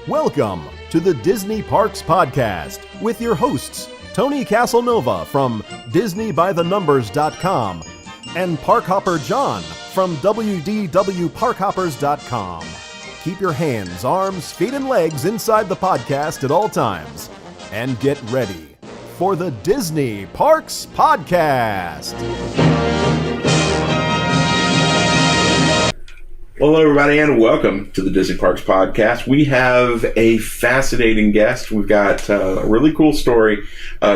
Welcome to the Disney Parks Podcast with your hosts, Tony Caselnova from DisneyByTheNumbers.com and Parkhopper John from WDWParkhoppers.com. Keep your hands, arms, feet, and legs inside the podcast at all times. And get ready for the Disney Parks Podcast. Hello, everybody, and welcome to the Disney Parks Podcast. We have a fascinating guest. We've got a really cool story.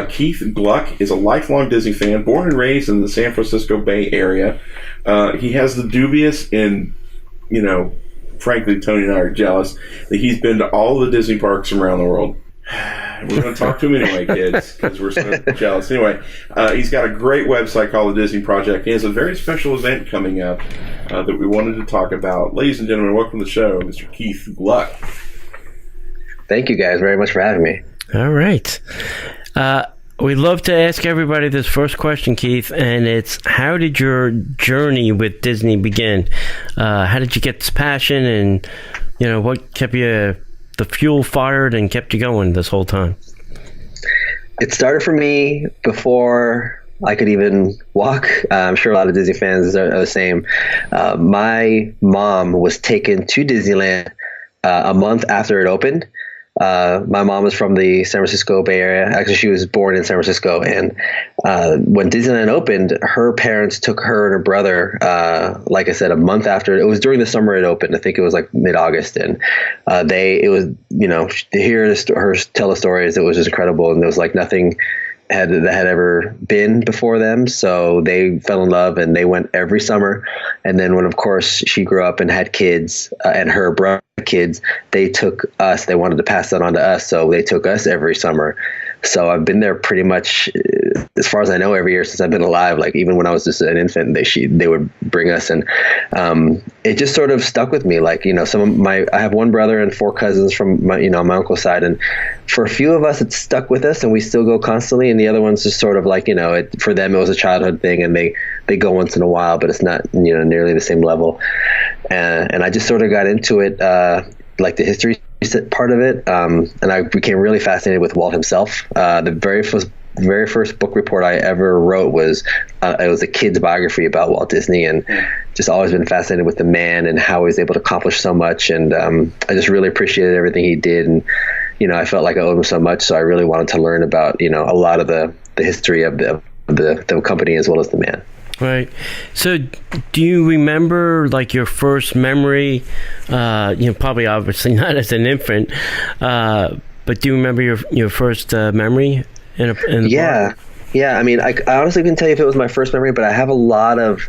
Keith Gluck is a lifelong Disney fan, born and raised in the San Francisco Bay Area. He has the dubious and, frankly, Tony and I are jealous that he's been to all the Disney parks around the world. We're going to talk to him anyway, kids, because we're so jealous. Anyway, he's got a great website called The Disney Project. He has a very special event coming up that we wanted to talk about. Ladies and gentlemen, welcome to the show, Mr. Keith Gluck. Thank you guys very much for having me. All right. We'd love to ask everybody this first question, Keith, and it's, how did your journey with Disney begin? How did you get this passion, and, what kept you the fuel fired and kept you going this whole time? It started for me before I could even walk. I'm sure a lot of Disney fans are the same. My mom was taken to Disneyland a month after it opened. My mom is from the San Francisco Bay Area. Actually, she was born in San Francisco. And when Disneyland opened, her parents took her and her brother, like I said, a month after. It was during the summer it opened. I think it was like mid-August. And to hear her tell the stories, it was just incredible. And there was like nothing that had ever been before them. So they fell in love and they went every summer. And then when, of course, she grew up and had kids and her brother kids, they took us. They wanted to pass that on to us. So they took us every summer. So I've been there pretty much, as far as I know, every year since I've been alive. Like even when I was just an infant, they would bring us, and it just sort of stuck with me. Like I have one brother and four cousins from my uncle's side, and for a few of us, it stuck with us, and we still go constantly. And the other ones just sort of like for them it was a childhood thing, and they go once in a while, but it's not nearly the same level. And I just sort of got into it, like the history part of it, and I became really fascinated with Walt himself. The very first book report I ever wrote was it was a kid's biography about Walt Disney, and just always been fascinated with the man and how he was able to accomplish so much. And I just really appreciated everything he did, and I felt like I owed him so much, so I really wanted to learn about a lot of the history of the company as well as the man. Right. So do you remember like your first memory, probably obviously not as an infant, but do you remember your first memory in the park? Yeah. I mean, I honestly couldn't tell you if it was my first memory, but I have a lot of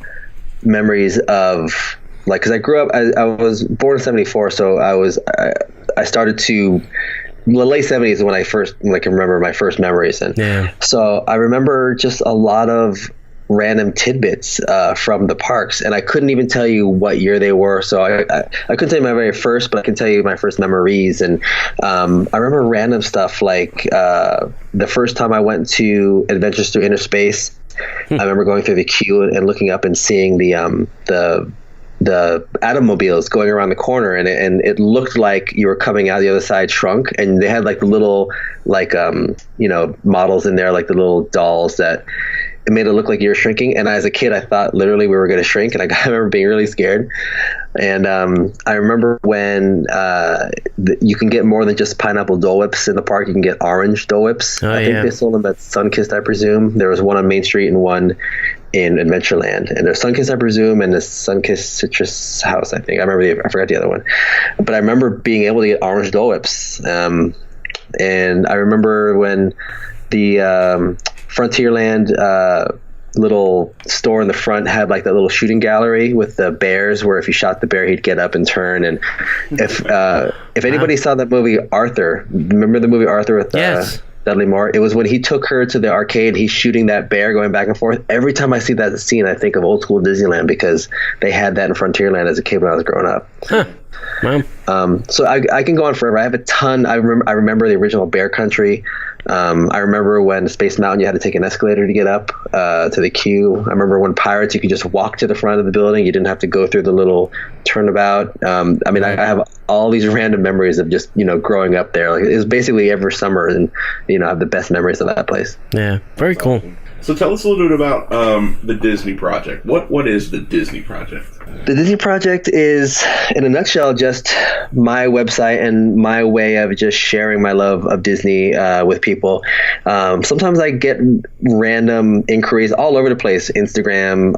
memories of, like, because I grew up, I was born in 1974, so I started to, the late 1970s is when I first remember my first memories. And so I remember just a lot of random tidbits from the parks, and I couldn't even tell you what year they were, so I couldn't tell you my very first, but I can tell you my first memories. And I remember random stuff like the first time I went to Adventures Through Inner Space. I remember going through the queue and looking up and seeing the Atom-mobiles going around the corner, and it looked like you were coming out the other side shrunk, and they had like the little models in there, like the little dolls that it made it look like you were shrinking. And as a kid, I thought literally we were going to shrink, and I remember being really scared. And I remember when you can get more than just pineapple Dole Whips in the park. You can get orange Dole Whips. I think they sold them at Sunkist, I presume. There was one on Main Street and one in Adventureland. And there's Sunkist, I presume, and the Sunkist Citrus House, I think. I forgot the other one. But I remember being able to get orange Dole Whips. And I remember when the Frontierland little store in the front had like that little shooting gallery with the bears, where if you shot the bear, he'd get up and turn. And if anybody saw that movie Arthur, remember the movie Arthur with Dudley Moore? It was when he took her to the arcade, he's shooting that bear going back and forth. Every time I see that scene, I think of old school Disneyland, because they had that in Frontierland as a kid when I was growing up. Wow. So I can go on forever. I have a ton. I remember the original Bear Country. I remember when Space Mountain, you had to take an escalator to get up to the queue. I remember when Pirates, you could just walk to the front of the building. You didn't have to go through the little turnabout. I mean, I have all these random memories of just, growing up there. Like, it was basically every summer, and, I have the best memories of that place. Yeah, very cool. So tell us a little bit about the Disney Project. What is the Disney Project? The Disney Project is, in a nutshell, just my website and my way of just sharing my love of Disney with people. Sometimes I get random inquiries all over the place: Instagram,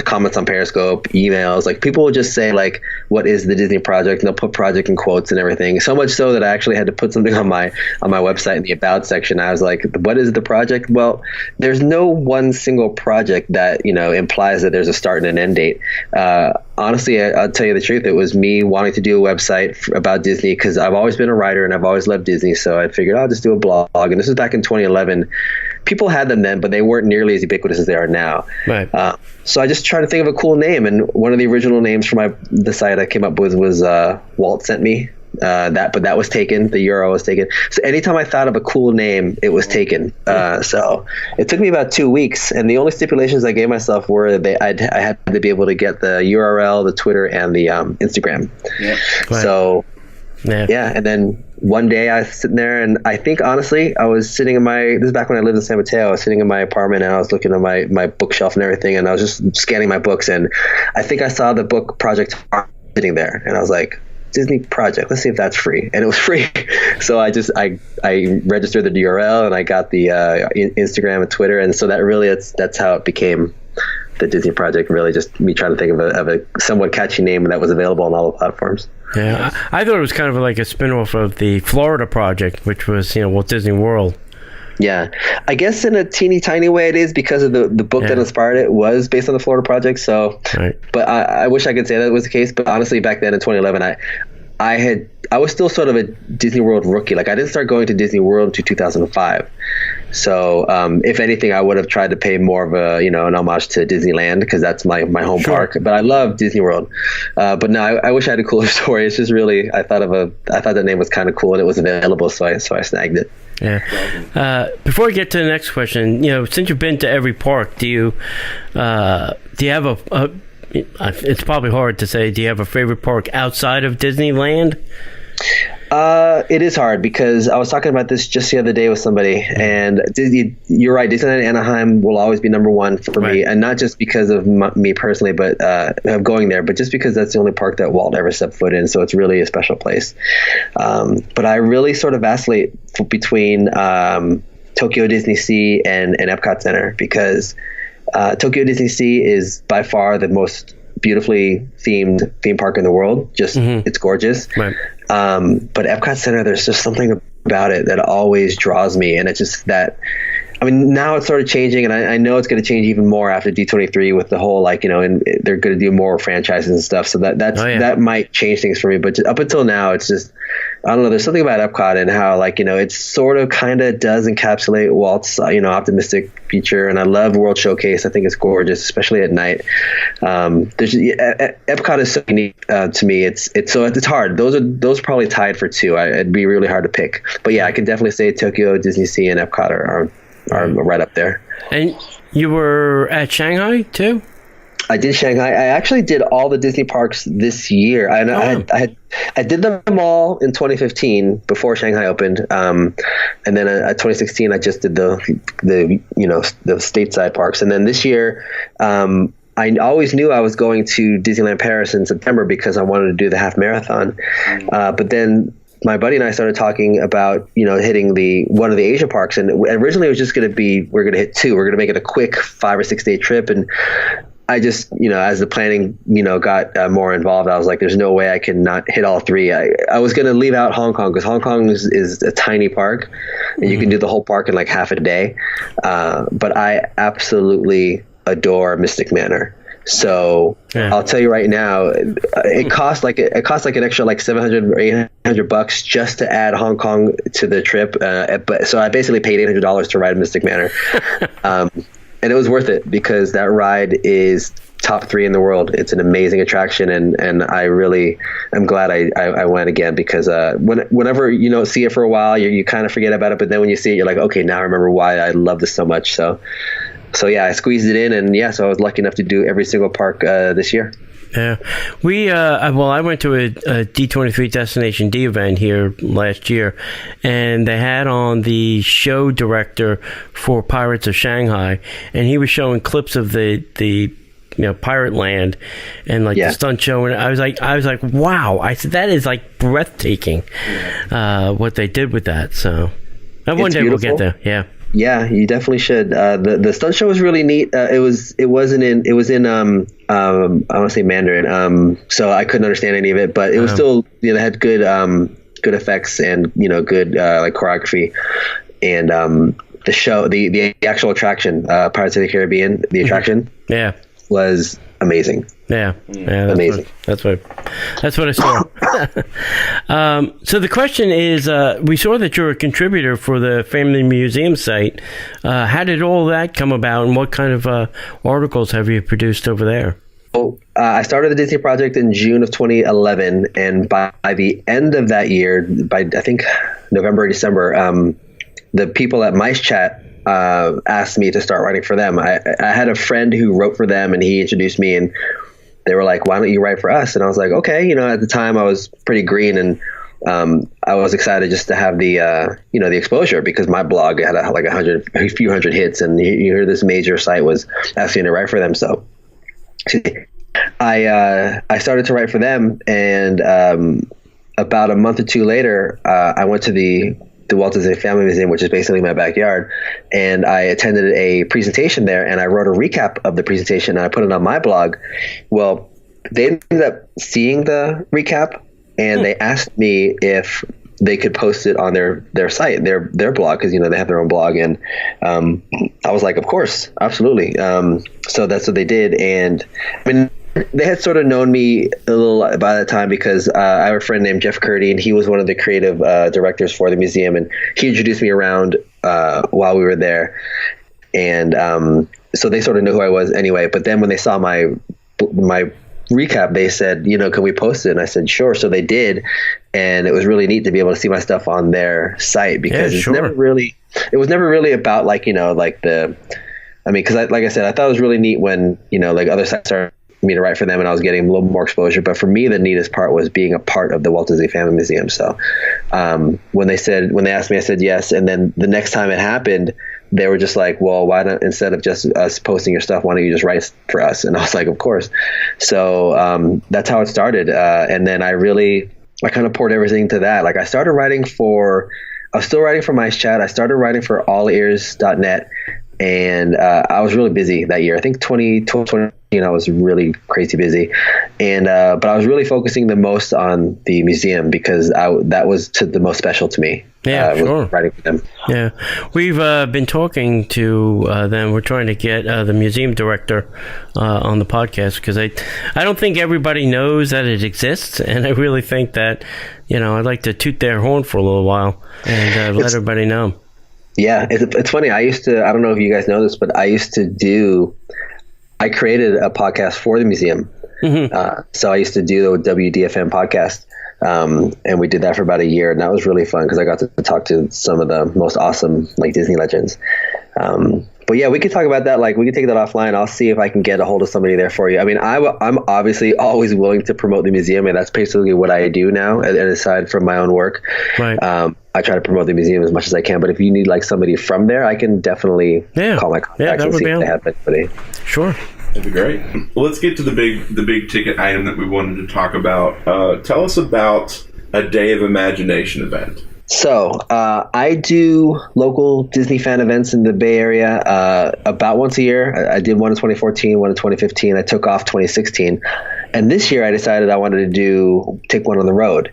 comments on Periscope, emails. Like, people will just say, like, "What is the Disney Project?" And they'll put project in quotes and everything. So much so that I actually had to put something on my website in the About section. I was like, "What is the project?" Well, there's no one single project that implies that there's a start and an end date. Honestly, I'll tell you the truth. It was me wanting to do a website about Disney because I've always been a writer and I've always loved Disney. So I figured I'll just do a blog. And this was back in 2011. People had them then, but they weren't nearly as ubiquitous as they are now. Right. So I just tried to think of a cool name. And one of the original names for the site I came up with was Walt sent me. But that was taken. The URL was taken. So anytime I thought of a cool name, it was taken. So it took me about 2 weeks, and the only stipulations I gave myself were that I had to be able to get the URL, the Twitter, and the Instagram. Yeah. Right. So yeah, and then one day I was sitting there, and I think honestly, I was sitting this is back when I lived in San Mateo. I was sitting in my apartment, and I was looking at my bookshelf and everything, and I was just scanning my books, and I think I saw the book Project sitting there, and I was like, Disney Project, let's see if that's free. And it was free. So I registered the URL, and I got the Instagram and Twitter, and so that's how it became the Disney Project. Really just me trying to think of a somewhat catchy name that was available on all the platforms. Yeah, I thought it was kind of like a spin-off of the Florida Project, which was Walt Disney World. Yeah, I guess in a teeny tiny way it is, because of the book that inspired it was based on the Florida Project. So, right. But I wish I could say that was the case. But honestly, back then in 2011, I was still sort of a Disney World rookie. Like, I didn't start going to Disney World until 2005. So if anything, I would have tried to pay more of an homage to Disneyland, because that's my home park. But I love Disney World. But no, I wish I had a cooler story. It's just really, I thought that name was kind of cool, and it was available, so I snagged it. Yeah. Before I get to the next question, since you've been to every park, do you have a it's probably hard to say, do you have a favorite park outside of Disneyland? It is hard, because I was talking about this just the other day with somebody, and you're right. Disneyland Anaheim will always be number one for me, and not just because of me personally, but of going there, but just because that's the only park that Walt ever stepped foot in. So it's really a special place. But I really sort of vacillate between Tokyo Disney Sea and Epcot Center, because Tokyo Disney Sea is by far the most beautifully themed theme park in the world. Just it's gorgeous. Right. But Epcot Center, there's just something about it that always draws me, and it's just that. I mean, now it's sort of changing, and I know it's going to change even more after D23 with the whole, and they're going to do more franchises and stuff. So that might change things for me. But up until now, it's just, I don't know. There's something about Epcot and how, it sort of kind of does encapsulate Walt's, optimistic future. And I love World Showcase. I think it's gorgeous, especially at night. Epcot is so unique to me. It's hard. Those are probably tied for two. It'd be really hard to pick. But yeah, I can definitely say Tokyo, Disney Sea, and Epcot are right up there. And you were at Shanghai too? I did Shanghai. I actually did all the Disney parks this year. I did them all in 2015 before Shanghai opened, and then at 2016 I just did the stateside parks, and then this year I always knew I was going to Disneyland Paris in September because I wanted to do the half marathon, but then my buddy and I started talking about, hitting one of the Asia parks. And originally it was just going to be, we're going to hit two. We're going to make it a quick 5 or 6 day trip. And I just, as the planning, got more involved, I was like, there's no way I can not hit all three. I was going to leave out Hong Kong, because Hong Kong is a tiny park, and you can do the whole park in like half a day. But I absolutely adore Mystic Manor. So I'll tell you right now, it costs like an extra like $700 or $800 just to add Hong Kong to the trip. But so I basically paid $800 to ride Mystic Manor. and it was worth it because that ride is top 3 in the world. It's an amazing attraction, and I really am glad I went again because whenever you don't see it for a while, you kind of forget about it, but then when you see it, you're like, okay, now I remember why I love this so much. So yeah, I squeezed it in, and so I was lucky enough to do every single park this year. Yeah, I went to a D23 Destination D event here last year, and they had on the show director for Pirates of Shanghai, and he was showing clips of the Pirate Land and the stunt show, and I was like, wow! I said that is like breathtaking, what they did with that. So, one day we'll get there. Yeah. Yeah, you definitely should. The stunt show was really neat. It was in I want to say Mandarin. So I couldn't understand any of it, but it was still, they had good effects and, good choreography, and the show, the actual attraction, Pirates of the Caribbean, the attraction, was amazing. Yeah, amazing. That's what I saw. So the question is, we saw that you're a contributor for the Family Museum site. How did all that come about, and what kind of articles have you produced over there? Well, I started the Disney Project in June of 2011, and by the end of that year, by I think November or December, the people at Mice Chat asked me to start writing for them. I had a friend who wrote for them, and he introduced me, and they were like, why don't you write for us? And I was like, okay. At the time I was pretty green, and I was excited just to have the the exposure, because my blog had a few hundred hits, and you hear this major site was asking me to write for them. So I started to write for them, and about a month or two later, I went to the Walt Disney Family Museum, which is basically my backyard, and I attended a presentation there, and I wrote a recap of the presentation, and I put it on my blog. Well, they ended up seeing the recap, and they asked me if they could post it on their site, their blog, because they have their own blog, and I was like, of course, absolutely. So that's what they did, and I mean, they had sort of known me a little by that time, because I have a friend named Jeff Curdy, and he was one of the creative directors for the museum, and he introduced me around while we were there, and so they sort of knew who I was anyway. But then when they saw my recap, they said, can we post it? And I said, sure. So they did, and it was really neat to be able to see my stuff on their site, because it was never really about because like I said, I thought it was really neat when other sites started me to write for them, and I was getting a little more exposure. But for me, the neatest part was being a part of the Walt Disney Family Museum. So when they asked me, I said yes. And then the next time it happened, they were just like, well, why not, instead of just us posting your stuff, why don't you just write for us? And I was like, of course. So that's how it started. And then I kind of poured everything to that. Like I was still writing for Mice Chat. I started writing for allears.net. And I was really busy that year. I think 2020, I was really crazy busy, and but I was really focusing the most on the museum, because that was the most special to me. Yeah, sure. Writing for them. Yeah, we've been talking to them. We're trying to get the museum director on the podcast, because I don't think everybody knows that it exists, and I really think that I'd like to toot their horn for a little while and let everybody know. Yeah, it's funny. I don't know if you guys know this, but I created a podcast for the museum. Mm-hmm. So I used to do the WDFM podcast, and we did that for about a year, and that was really fun, because I got to talk to some of the most awesome Disney legends. But yeah, we could talk about that. We could take that offline. I'll see if I can get a hold of somebody there for you. I mean, I'm obviously always willing to promote the museum, and that's basically what I do now. And aside from my own work, right. I try to promote the museum as much as I can. But if you need somebody from there, I can definitely call my contacts and see if they have anybody. Sure. That'd be great. Well, let's get to the big ticket item that we wanted to talk about. Tell us about a Day of Imagination event. So I do local Disney fan events in the Bay Area about once a year. I did one in 2014, one in 2015. I took off 2016. And this year I decided I wanted to take one on the road.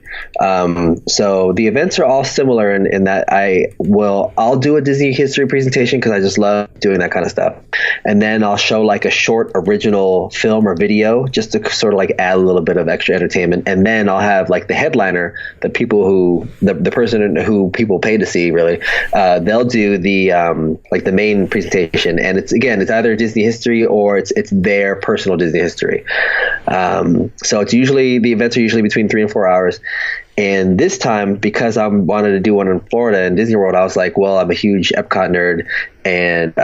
So the events are all similar in that I'll do a Disney history presentation because I just love doing that kind of stuff. And then I'll show like a short original film or video just to sort of like add a little bit of extra entertainment. And then I'll have like the headliner, the person who people pay to see, really, they'll do the like the main presentation. And it's either Disney history or it's their personal Disney history. So the events are usually between 3 and 4 hours. And this time, because I wanted to do one in Florida and Disney World, I was like, well, I'm a huge Epcot nerd, and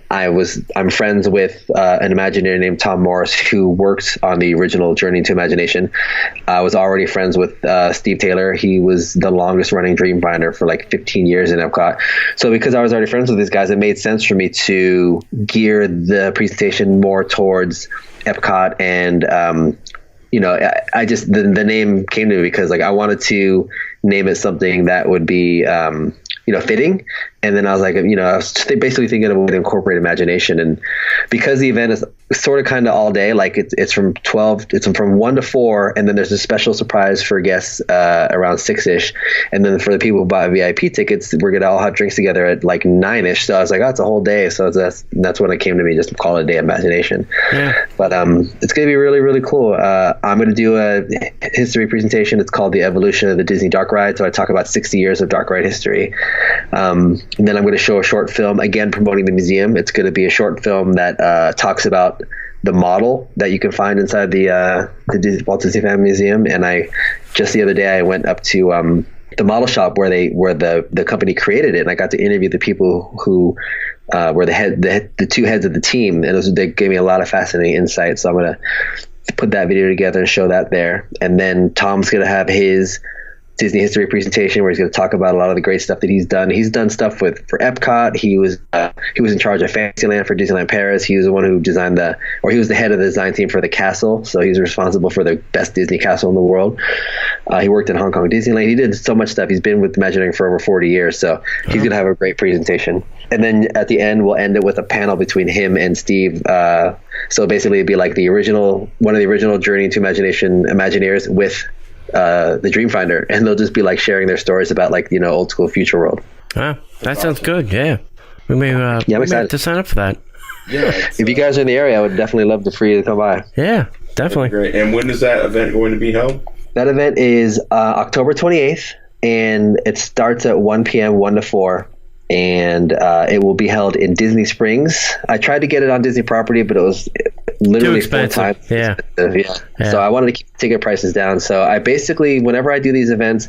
I'm friends with an Imagineer named Tom Morris who worked on the original Journey to Imagination. I was already friends with Steve Taylor. He was the longest running Dreamfinder for like 15 years in Epcot. So because I was already friends with these guys, it made sense for me to gear the presentation more towards Epcot. And I just the name came to me because like I wanted to name it something that would be fitting. And then I was like, I was basically thinking of a way to incorporate imagination. And because the event is sort of kind of all day, like it's from 1 to 4, and then there's a special surprise for guests around 6-ish. And then for the people who buy VIP tickets, we're going to all have drinks together at like 9-ish. So I was like, it's a whole day. So that's when it came to me, just call it a day of imagination. Yeah. But it's going to be really, really cool. I'm going to do a history presentation. It's called The Evolution of the Disney Dark Ride. So I talk about 60 years of dark ride history. And then I'm going to show a short film, again, promoting the museum. It's going to be a short film that talks about the model that you can find inside the Walt Disney Family Museum. And just the other day, I went up to the model shop where the company created it, and I got to interview the people who were the two heads of the team, and they gave me a lot of fascinating insights. So I'm going to put that video together and show that there. And then Tom's going to have his Disney history presentation where he's going to talk about a lot of the great stuff that he's done. He's done stuff for Epcot. He was in charge of Fantasyland for Disneyland Paris. He was the one who designed he was the head of the design team for the castle. So he's responsible for the best Disney castle in the world. He worked in Hong Kong Disneyland. He did so much stuff. He's been with Imagineering for over 40 years. So he's going to have a great presentation. And then at the end, we'll end it with a panel between him and Steve. So basically it'd be like one of the original Journey to Imagination Imagineers with the Dreamfinder, and they'll just be like sharing their stories about like old school Future World. That sounds good. Yeah, we may I'm excited to sign up for that. Yeah, if you guys are in the area, I would definitely love for you to come by. Yeah, definitely. Great. And when is that event going to be held? That event is October 28th, and it starts at 1 p.m. 1 to 4. And it will be held in Disney Springs. I tried to get it on Disney property, but it was literally 4 times expensive. Yeah. So I wanted to keep ticket prices down. So I basically, whenever I do these events,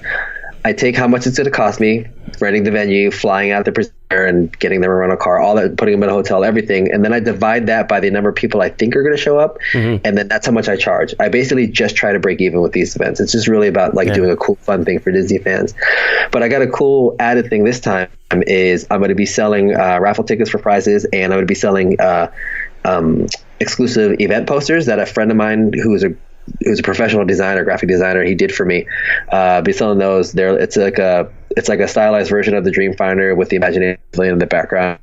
I take how much it's going to cost me, renting the venue, flying out the presenter, and getting them a rental car, all that, putting them in a hotel, everything. And then I divide that by the number of people I think are going to show up. Mm-hmm. And then that's how much I charge. I basically just try to break even with these events. It's just really about doing a cool, fun thing for Disney fans. But I got a cool added thing this time is I'm going to be selling raffle tickets for prizes, and I'm going to be selling exclusive event posters that a friend of mine who's a professional designer, graphic designer, he did for me. Be selling those. It's like a stylized version of the Dreamfinder with the Imagination in the background.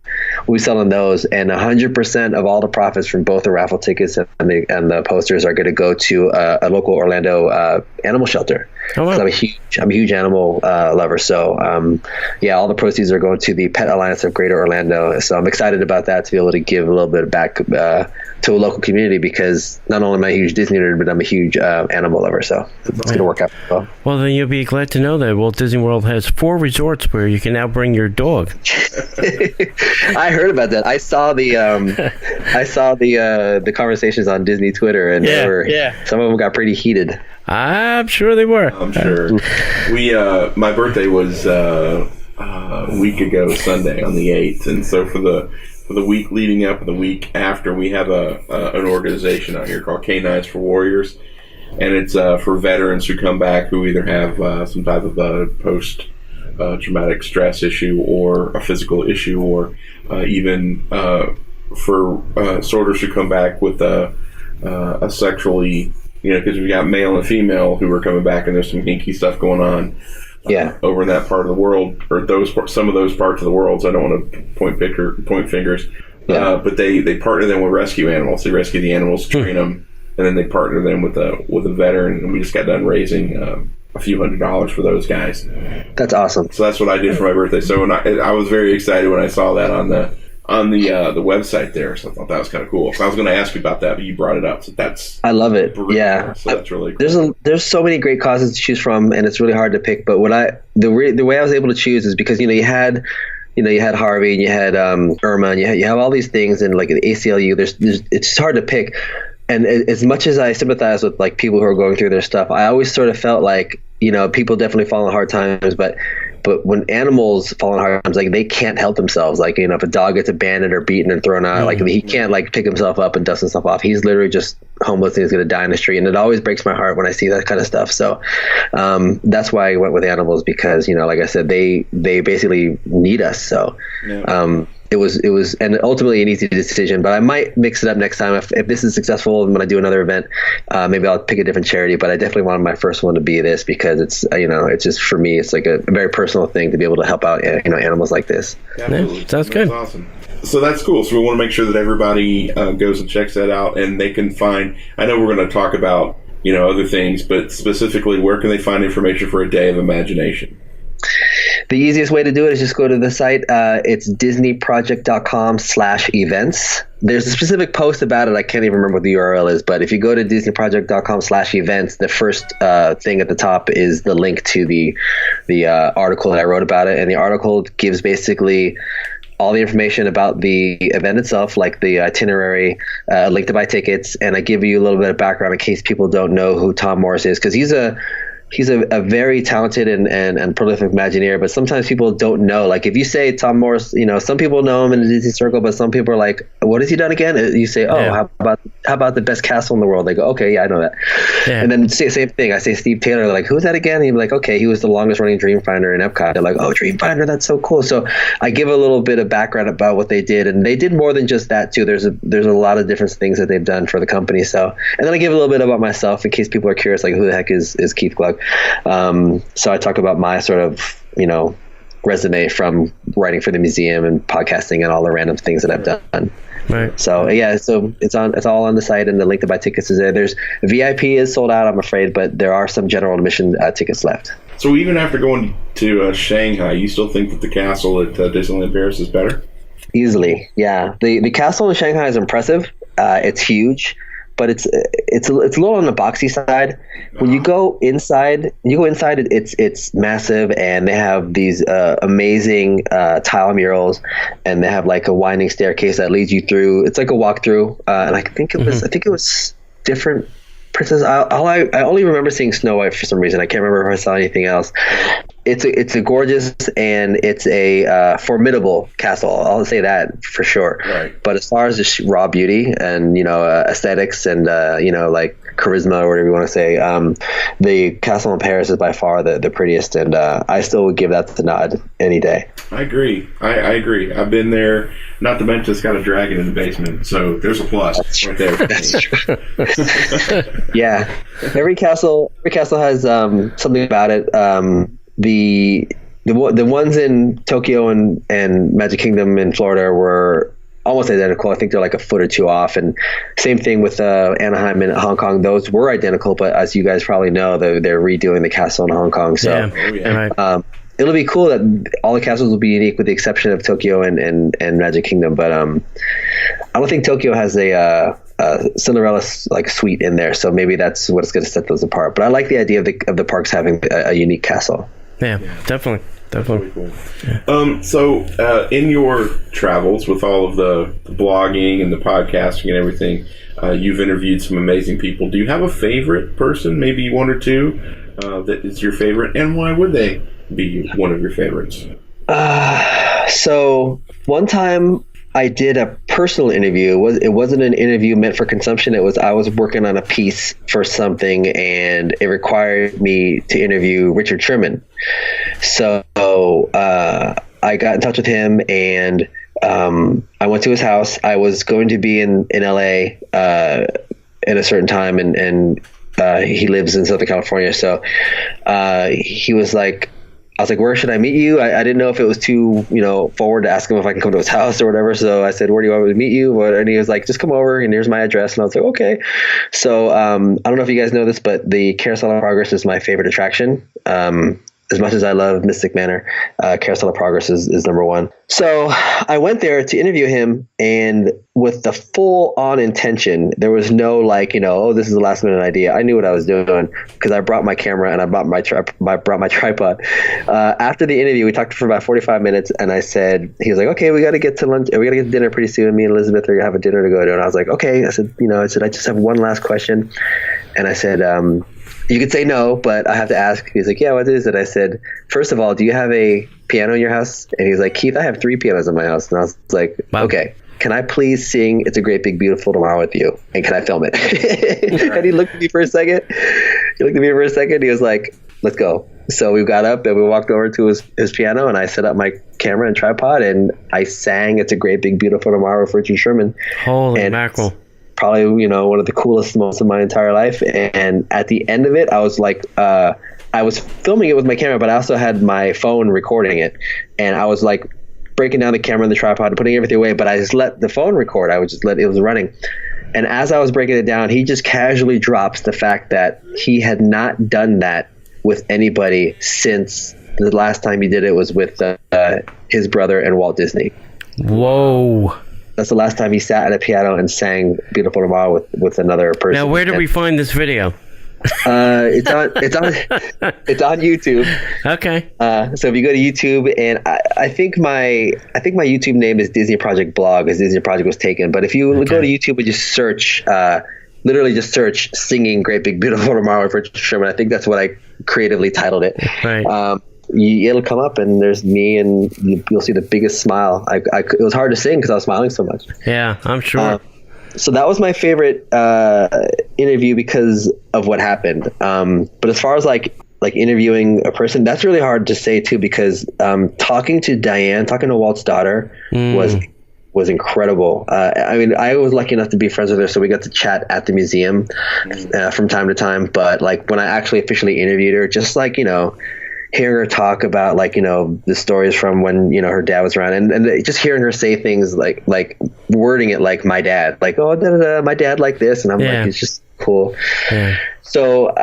We'll be selling those, and 100% of all the profits from both the raffle tickets and the posters are going to go to a local Orlando animal shelter. Oh, wow. I'm a huge animal lover. So all the proceeds are going to the Pet Alliance of Greater Orlando. So I'm excited about that, to be able to give a little bit back to a local community, because not only am I a huge Disney nerd, but I'm a huge animal lover. So it's going to work out well. Well, then you'll be glad to know that Walt Disney World has 4 resorts where you can now bring your dog. I heard about that. I saw the the conversations on Disney Twitter, and some of them got pretty heated. I'm sure they were. I'm sure. My birthday was a week ago Sunday on the 8th, and so for the week leading up and the week after, we have an organization out here called Canines for Warriors, and it's for veterans who come back who either have some type of post traumatic stress issue or a physical issue, or even for sorters who come back with a sexually, because we got male and female who are coming back, and there's some kinky stuff going on over in that part of the world, or some of those parts of the world. So I don't want to point fingers, but they partner them with rescue animals. They rescue the animals, train them, and then they partner them with a veteran, and we just got done raising a few $100s for those guys. That's awesome. So that's what I did for my birthday. So I was very excited when I saw that on the website there. So I thought that was kind of cool. So I was going to ask you about that, but you brought it up. So I love it. Yeah. So that's really cool. There's so many great causes to choose from, and it's really hard to pick. But the way I was able to choose is because you had Harvey, and you had Irma, and you have all these things, and like the ACLU. It's just hard to pick. And as much as I sympathize with like people who are going through their stuff, I always sort of felt like, people definitely fall in hard times, but when animals fall in hard times, like they can't help themselves. Like, if a dog gets abandoned or beaten and thrown out, like he can't like pick himself up and dust himself off. He's literally just homeless and he's going to die in the street. And it always breaks my heart when I see that kind of stuff. So that's why I went with animals, because, like I said, they basically need us. So it was and ultimately an easy decision, but I might mix it up next time. If this is successful and when I do another event, maybe I'll pick a different charity, but I definitely wanted my first one to be this, because it's, it's just, for me, it's like a very personal thing to be able to help out, animals like this. Absolutely. Yeah, sounds good. That's awesome. So that's cool. So we want to make sure that everybody goes and checks that out, and they can find, I know we're going to talk about, other things, but specifically, where can they find information for a day of imagination? The easiest way to do it is just go to the site. It's disneyproject.com/events. There's a specific post about it. I can't even remember what the URL is, but if you go to disneyproject.com/events, the first thing at the top is the link to the article that I wrote about it. And the article gives basically all the information about the event itself, like the itinerary, link to buy tickets, and I give you a little bit of background in case people don't know who Tom Morris is, because he's a very talented and prolific Imagineer, but sometimes people don't know. Like if you say Tom Morris, some people know him in the Disney circle, but some people are like, what has he done again? You say, how about the best castle in the world? They go, okay, yeah, I know that. Yeah. And then same thing. I say Steve Taylor. They're like, who's that again? And he'd be like, okay, he was the longest running Dreamfinder in Epcot. They're like, oh, Dreamfinder, that's so cool. So I give a little bit of background about what they did, and they did more than just that too. There's a lot of different things that they've done for the company. So, and then I give a little bit about myself in case people are curious, like who the heck is Keith Gluck. So I talk about my sort of, resume from writing for the museum and podcasting and all the random things that I've done. Right. So yeah, so it's all on the site, and the link to buy tickets is there. There's VIP is sold out, I'm afraid, but there are some general admission tickets left. So even after going to Shanghai, you still think that the castle at Disneyland Paris is better? Easily, yeah. The castle in Shanghai is impressive. It's huge, but it's a little on the boxy side. When you go inside, it's massive, and they have these amazing tile murals, and they have like a winding staircase that leads you through. It's like a walkthrough, and I think it was different princess. I only remember seeing Snow White for some reason. I can't remember if I saw anything else. It's a gorgeous, and it's a formidable castle. I'll say that for sure. Right. But as far as just raw beauty and aesthetics and like charisma or whatever you want to say, the castle in Paris is by far the prettiest, and I still would give that the nod any day. I agree. I agree. I've been there. Not to mention it's got a dragon in the basement, so there's a plus right there. That's true. Yeah, every castle has something about it. The ones in Tokyo and Magic Kingdom in Florida were almost identical. I think they're like a foot or two off, and same thing with Anaheim and Hong Kong. Those were identical, but as you guys probably know, they're redoing the castle in Hong Kong. So it'll be cool that all the castles will be unique, with the exception of Tokyo and Magic Kingdom. But I don't think Tokyo has a Cinderella like suite in there, so maybe that's what's going to set those apart. But I like the idea of the parks having a unique castle. Yeah, definitely. Really cool. Yeah. So in your travels with all of the blogging and the podcasting and everything, you've interviewed some amazing people. Do you have a favorite person, maybe one or two, that is your favorite, and why would they be one of your favorites? So one time I did a personal interview. It wasn't an interview meant for consumption. I was working on a piece for something, and it required me to interview Richard Sherman. So I got in touch with him, and I went to his house. I was going to be in LA at a certain time, and he lives in Southern California. So he was like, I was like, where should I meet you? I didn't know if it was too, forward to ask him if I can come to his house or whatever. So I said, where do you want me to meet you? And he was like, just come over and here's my address. And I was like, okay. So I don't know if you guys know this, but the Carousel of Progress is my favorite attraction. As much as I love Mystic Manor, Carousel of Progress is number one. So I went there to interview him, and with the full on intention, there was no this is a last minute idea. I knew what I was doing because I brought my camera and I brought my tripod. After the interview, we talked for about 45 minutes, and I said, he was like, okay, we got to get to lunch. We got to get to dinner pretty soon. Me and Elizabeth are going to have a dinner to go to. And I was like, okay. I said, I just have one last question. And I said, you could say no, but I have to ask. He's like, yeah, what is it? I said, first of all, do you have a piano in your house? And he's like, Keith, I have 3 pianos in my house. And I was like, wow. Okay, can I please sing It's a Great Big Beautiful Tomorrow with you? And can I film it? And he looked at me for a second. He was like, let's go. So we got up and we walked over to his piano, and I set up my camera and tripod, and I sang It's a Great Big Beautiful Tomorrow with Richard Sherman. Holy mackerel. Probably, one of the coolest moments of my entire life. And at the end of it, I was like, I was filming it with my camera, but I also had my phone recording it. And I was like breaking down the camera and the tripod and putting everything away, but I just let the phone record. I would just let it was running. And as I was breaking it down, he just casually drops the fact that he had not done that with anybody since the last time he did it was with his brother and Walt Disney. Whoa. That's the last time he sat at a piano and sang "Beautiful Tomorrow" with another person. Now, where do we find this video? It's on YouTube. Okay. So if you go to YouTube, and I think my YouTube name is Disney Project Blog, as Disney Project was taken. But if you go to YouTube and just search, literally just search "Singing Great Big Beautiful Tomorrow" with Richard Sherman, I think that's what I creatively titled it. Right. It'll come up, and there's me, and you'll see the biggest smile. It was hard to sing because I was smiling so much. Yeah, I'm sure. So that was my favorite interview because of what happened. But as far as like interviewing a person, that's really hard to say too, because talking to Walt's daughter was incredible. I was lucky enough to be friends with her, so we got to chat at the museum from time to time. But like when I actually officially interviewed her, just hearing her talk about the stories from when her dad was around, and just hearing her say things like wording it like my dad, like, oh, my dad like this, and I'm like, it's just cool. Yeah. So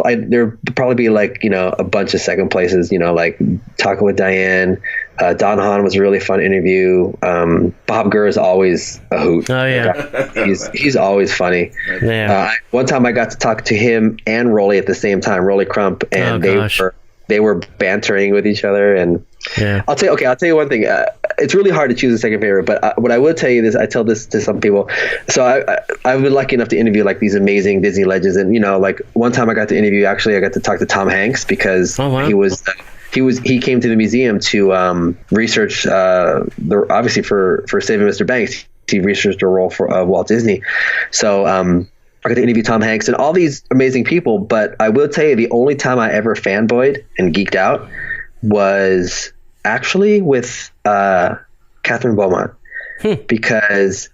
there'd probably be a bunch of second places, like talking with Diane. Donahue was a really fun interview. Bob Gurr is always a hoot. Oh yeah, he's always funny. Yeah. One time I got to talk to him and Rolly at the same time, Rolly Crump, and they were bantering with each other. And I'll tell you one thing. It's really hard to choose a second favorite, but what I will tell you is, I tell this to some people. So I've been lucky enough to interview these amazing Disney legends, and one time I got to talk to Tom Hanks because he came to the museum to research obviously for Saving Mr. Banks. He researched a role for Walt Disney. So I got to interview Tom Hanks and all these amazing people, but I will tell you the only time I ever fanboyed and geeked out was actually with Catherine Beaumont, because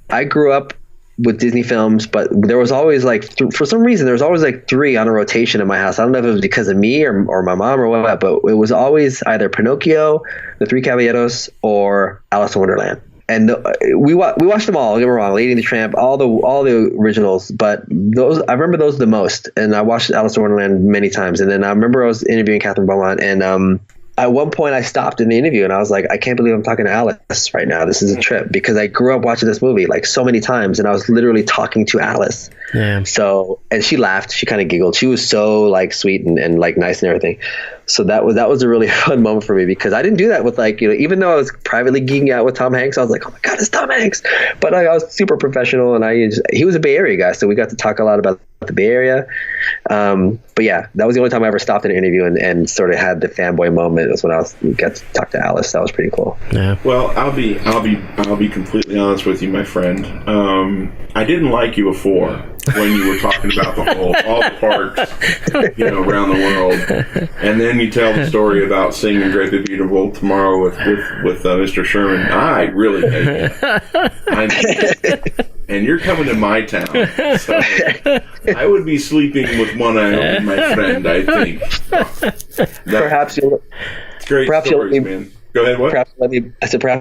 I grew up with Disney films, but there was always for some reason there was always 3 on a rotation in my house. I don't know if it was because of me or my mom or what, but it was always either Pinocchio, The Three Caballeros, or Alice in Wonderland. And we watched them all. Don't get me wrong, Lady and the Tramp, all the originals. But I remember those the most. And I watched Alice in Wonderland many times. And then I remember I was interviewing Catherine Beaumont, and at one point I stopped in the interview and I was like, I can't believe I'm talking to Alice right now. This is a trip, because I grew up watching this movie so many times, and I was literally talking to Alice. Yeah. So, and she laughed. She kind of giggled. She was so sweet and nice and everything. So that was a really fun moment for me, because I didn't do that with even though I was privately geeking out with Tom Hanks, I was like, oh my God, it's Tom Hanks. But I was super professional, and he was a Bay Area guy, so we got to talk a lot about the Bay Area. But yeah, that was the only time I ever stopped in an interview and sort of had the fanboy moment. Was when I got to talk to Alice. That was pretty cool. Yeah. Well, I'll be completely honest with you, my friend. I didn't like you before when you were talking about all the parks, around the world, and then you tell the story about singing "Great Big Beautiful Tomorrow" with Mr. Sherman. I really hate it. And and you're coming to my town. So I would be sleeping with one eye open, my friend, I think. Perhaps you'll... Great stories, man. Go ahead, what? Perhaps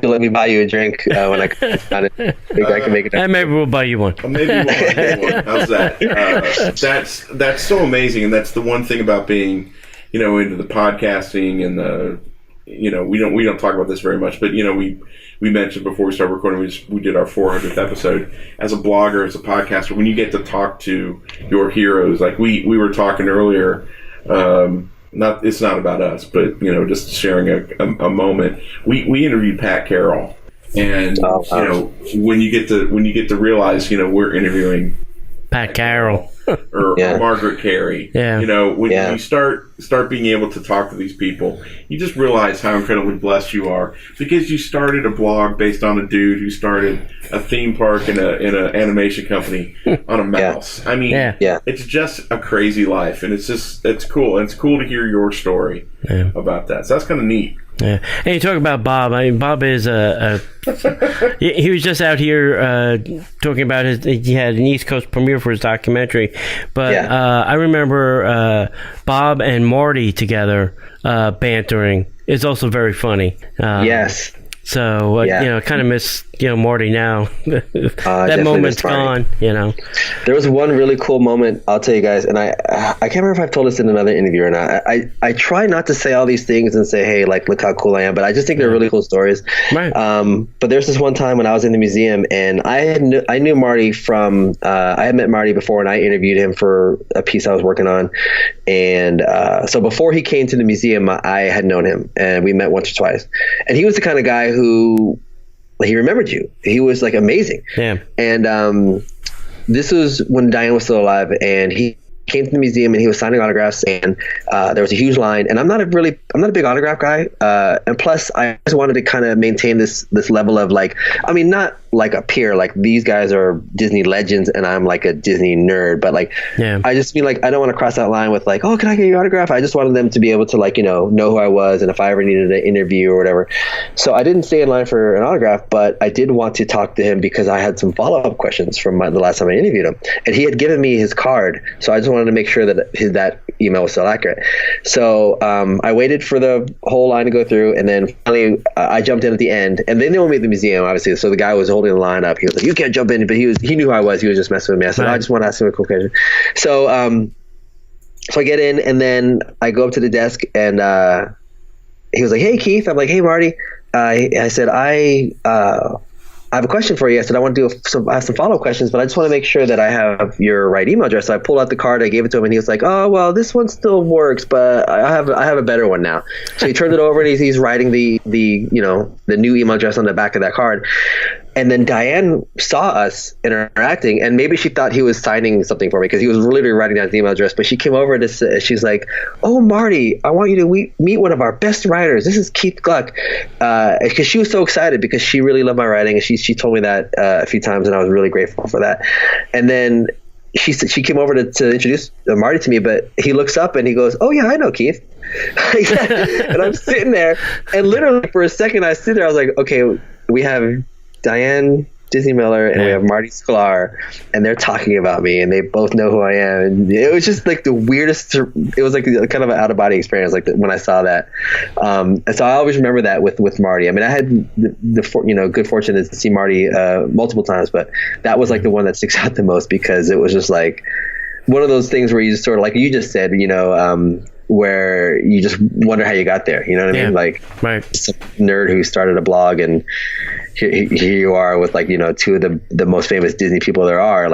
you'll let me buy you a drink when I come down. I can make it. And maybe we'll buy you one. Maybe we'll buy you one. How's that? That's so amazing, and that's the one thing about being, into the podcasting and the, we don't talk about this very much, but we mentioned before we started recording, we did our 400th episode. As a blogger, as a podcaster, when you get to talk to your heroes, like we were talking earlier. It's not about us, but just sharing a moment. We interviewed Pat Carroll, and when you get to realize we're interviewing Pat Carroll or Margaret Carey. When you start being able to talk to these people, you just realize how incredibly blessed you are, because you started a blog based on a dude who started a theme park in an animation company on a mouse. I mean, it's just a crazy life, and it's cool. And it's cool to hear your story about that. So that's kind of neat. Yeah, and you talk about Bob. I mean, Bob is he was just out here talking about he had an East Coast premiere for his documentary. But I remember Bob and Marty together bantering. It's also very funny. Yes. So, kind of miss, Marty now. That moment's gone, There was one really cool moment, I'll tell you guys, and I can't remember if I've told this in another interview or not. I try not to say all these things and say, hey, like, look how cool I am, but I just think they're really cool stories. Right. But there's this one time when I was in the museum, and I knew Marty from, I had met Marty before, and I interviewed him for a piece I was working on. And so before he came to the museum, I had known him, and we met once or twice. And he was the kind of guy who, he remembered you. He was like amazing. Yeah. And this was when Diane was still alive, and he came to the museum and he was signing autographs, and there was a huge line. And I'm not a big autograph guy. And plus, I just wanted to kind of maintain this level of not like a peer, like these guys are Disney legends and I'm like a Disney nerd, but I just feel like I don't want to cross that line with like, oh, can I get your autograph? I just wanted them to be able to know who I was, and if I ever needed an interview or whatever. So I didn't stay in line for an autograph, but I did want to talk to him because I had some follow-up questions from the last time I interviewed him, and he had given me his card. So I just wanted to make sure that that email was still accurate. So I waited for the whole line to go through, and then finally I jumped in at the end, and they knew me at the museum, obviously. So the guy was holding the line up. He was like, "You can't jump in," but he knew who I was. He was just messing with me. I said, I just want to ask him a cool question. So I get in, and then I go up to the desk, and he was like, "Hey, Keith." I'm like, "Hey, Marty." I said, I have a question for you. I said, I want to I have some follow-up questions, but I just want to make sure that I have your right email address. So I pulled out the card, I gave it to him, and he was like, "Oh, well, this one still works, but I have a better one now." So he turned it over, and he's writing the new email address on the back of that card. And then Diane saw us interacting, and maybe she thought he was signing something for me because he was literally writing down his email address. But she came over to, she's like, "Oh, Marty, I want you to meet one of our best writers. This is Keith Gluck." Because she was so excited because she really loved my writing, and she told me that a few times, and I was really grateful for that. And then she came over to introduce Marty to me, but he looks up and he goes, "Oh yeah, I know Keith." And I'm sitting there, and literally for a second I sit there, I was like, okay, we have Diane Disney Miller and we have Marty Sklar, and they're talking about me, and they both know who I am. And it was just like the weirdest. It was like kind of an out of body experience, like when I saw that. And so I always remember that with Marty. I mean, I had the good fortune to see Marty multiple times, but that was like the one that sticks out the most because it was just like one of those things where you just sort of, like you just said, where you just wonder how you got there. You know what I mean? Like, some nerd who started a blog, and here you are with two of the most famous Disney people there are,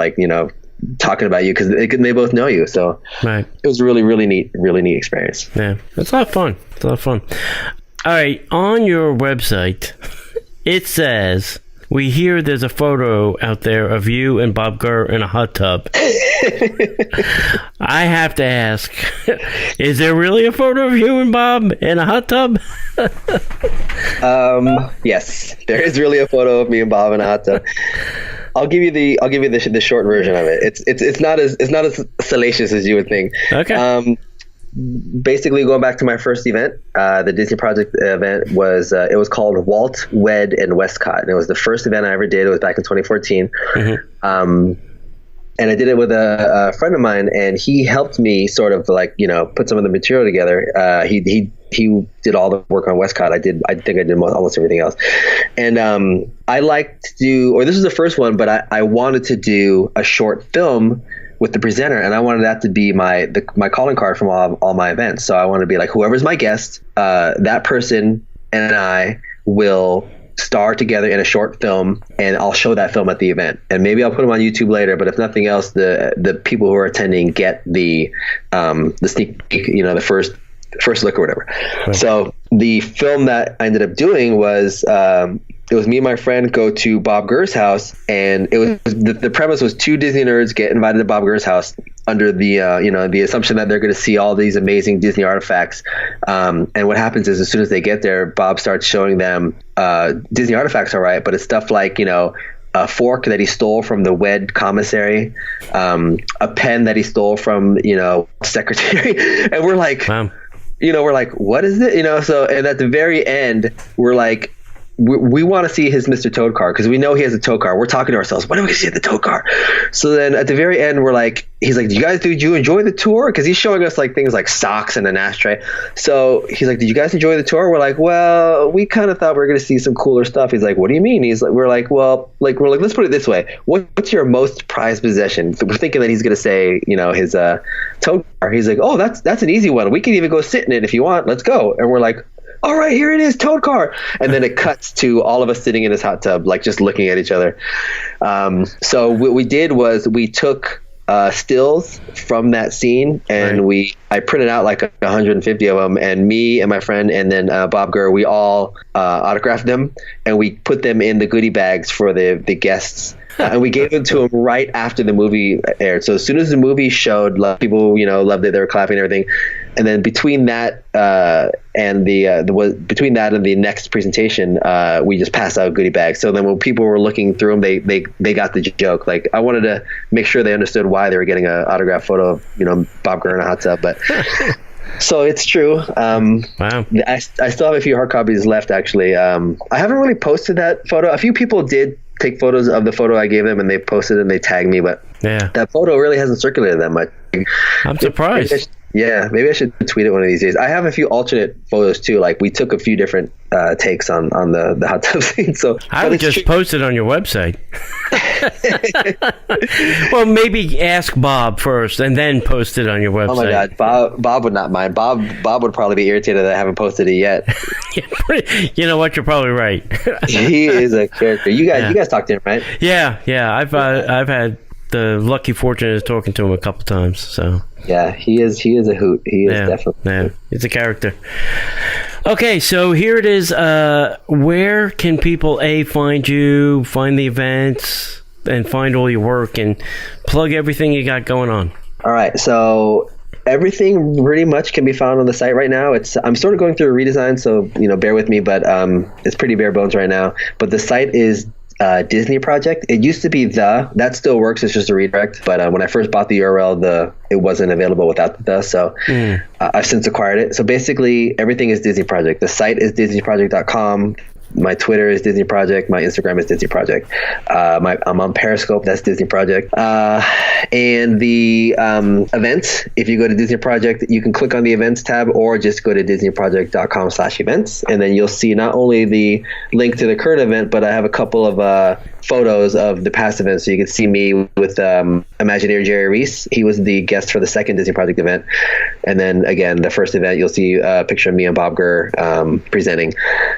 talking about you because they both know you. So it was a really neat experience. Yeah, it's a lot of fun. All right, on your website, it says, "We hear there's a photo out there of you and Bob Gurr in a hot tub." I have to ask, is there really a photo of you and Bob in a hot tub? Yes, there is really a photo of me and Bob in a hot tub. I'll give you the short version of it. It's not as salacious as you would think. Okay. basically going back to my first event. The Disney Project event was it was called Walt, Wed, and Westcott, and it was the first event I ever did. It was back in 2014. And I did it with a friend of mine, and he helped me sort of like, put some of the material together. He did all the work on Westcott. I think I did almost everything else. And I like to do, or this was the first one, but I wanted to do a short film with the presenter, and I wanted that to be my calling card from all my events. So I wanted to be like, whoever's my guest, that person and I will star together in a short film, and I'll show that film at the event, and maybe I'll put them on YouTube later. But if nothing else, the people who are attending get the sneak peek, the first look or whatever. Right. So the film that I ended up doing was it was me and my friend go to Bob Gurr's house, and it was the premise was two Disney nerds get invited to Bob Gurr's house under the the assumption that they're going to see all these amazing Disney artifacts. And what happens is, as soon as they get there, Bob starts showing them Disney artifacts, all right, but it's stuff like a fork that he stole from the Wed commissary, a pen that he stole from secretary, and we're like, wow. We're like, what is it? So, and at the very end, we're like, we want to see his Mr. Toad car, because we know he has a toad car. We're talking to ourselves, when are we going to see the toad car? So then at the very end, we're like, he's like, did you enjoy the tour? Because he's showing us like things like socks and an ashtray. So he's like, did you guys enjoy the tour? We're like, well, we kind of thought we were going to see some cooler stuff. He's like, what do you mean? We're like, let's put it this way. What's your most prized possession? We're thinking that he's going to say, his toad car. He's like, oh, that's an easy one. We can even go sit in it if you want. Let's go. And we're like, all right, here it is, toad car. And then it cuts to all of us sitting in his hot tub, like just looking at each other. So what we did was we took stills from that scene, and right. I printed out like 150 of them, and me and my friend and then Bob Gurr, we all autographed them, and we put them in the goodie bags for the guests. And we gave them to him right after the movie aired. So as soon as the movie showed, people, loved it. They were clapping and everything. And then between that and between that and the next presentation, we just passed out goodie bags. So then when people were looking through them, they got the joke. Like, I wanted to make sure they understood why they were getting an autographed photo of Bob Gurr in a hot tub, but. So it's true. Wow. I still have a few hard copies left, actually. I haven't really posted that photo. A few people did take photos of the photo I gave them, and they posted and they tagged me, but that photo really hasn't circulated that much. I'm surprised. Maybe I should tweet it one of these days. I have a few alternate photos too. Like, we took a few different takes on the hot tub scene. So I would just post it on your website. Well, maybe ask Bob first and then post it on your website. Oh my God, Bob would not mind. Bob would probably be irritated that I haven't posted it yet. You know what? You're probably right. He is a character. You guys talked to him, right? Yeah. I've had the lucky fortune of talking to him a couple times. So yeah, he is a hoot. He is definitely. Yeah, he's a character. Okay, so here it is. Where can people find you, find the events, and find all your work, and plug everything you got going on? All right, so everything pretty much can be found on the site right now. I'm sort of going through a redesign, so bear with me, but it's pretty bare bones right now. But the site is Disney Project. It used to be that still works. It's just a redirect. But when I first bought the URL, it wasn't available without the so I've since acquired it. So basically, everything is Disney Project. The site is DisneyProject.com. My Twitter is Disney Project. My Instagram is Disney Project. I'm on Periscope. That's Disney Project. And the events, if you go to Disney Project, you can click on the events tab or just go to DisneyProject.com/events. And then you'll see not only the link to the current event, but I have a couple of photos of the past events. So you can see me with Imagineer Jerry Reese. He was the guest for the second Disney Project event. And then again, the first event, you'll see a picture of me and Bob Gurr presenting.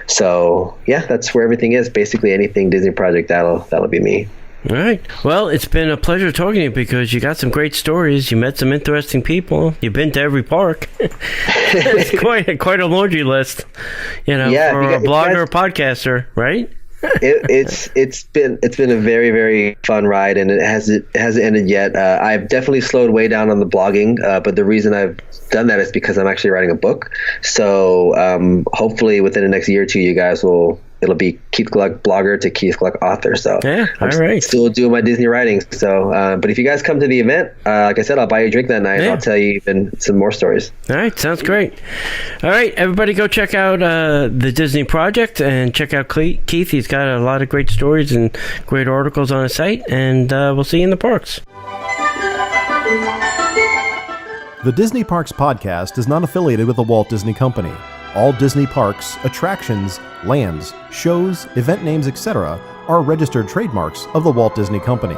So yeah, that's where everything is. Basically anything Disney Project, that'll be me. All right. Well, it's been a pleasure talking to you because you got some great stories. You met some interesting people. You've been to every park. It's quite a laundry list, for a blogger or podcaster, right? It's been a very, very fun ride, and it hasn't ended yet. I've definitely slowed way down on the blogging, but the reason I've done that is because I'm actually writing a book. So hopefully within the next year or two, you guys will it'll be Keith Gluck blogger to Keith Gluck author. So yeah, I'm all right. still doing my Disney writing. So, but if you guys come to the event, like I said, I'll buy you a drink that night. And I'll tell you even some more stories. All right, sounds great. All right, everybody go check out the Disney Project and check out Keith. He's got a lot of great stories and great articles on his site, and we'll see you in the parks. The Disney Parks Podcast is not affiliated with the Walt Disney Company. All Disney parks, attractions, lands, shows, event names, etc. are registered trademarks of the Walt Disney Company.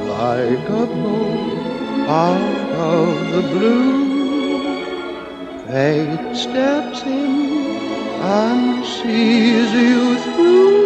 Like a boat out of the blue, fate steps in and sees you through.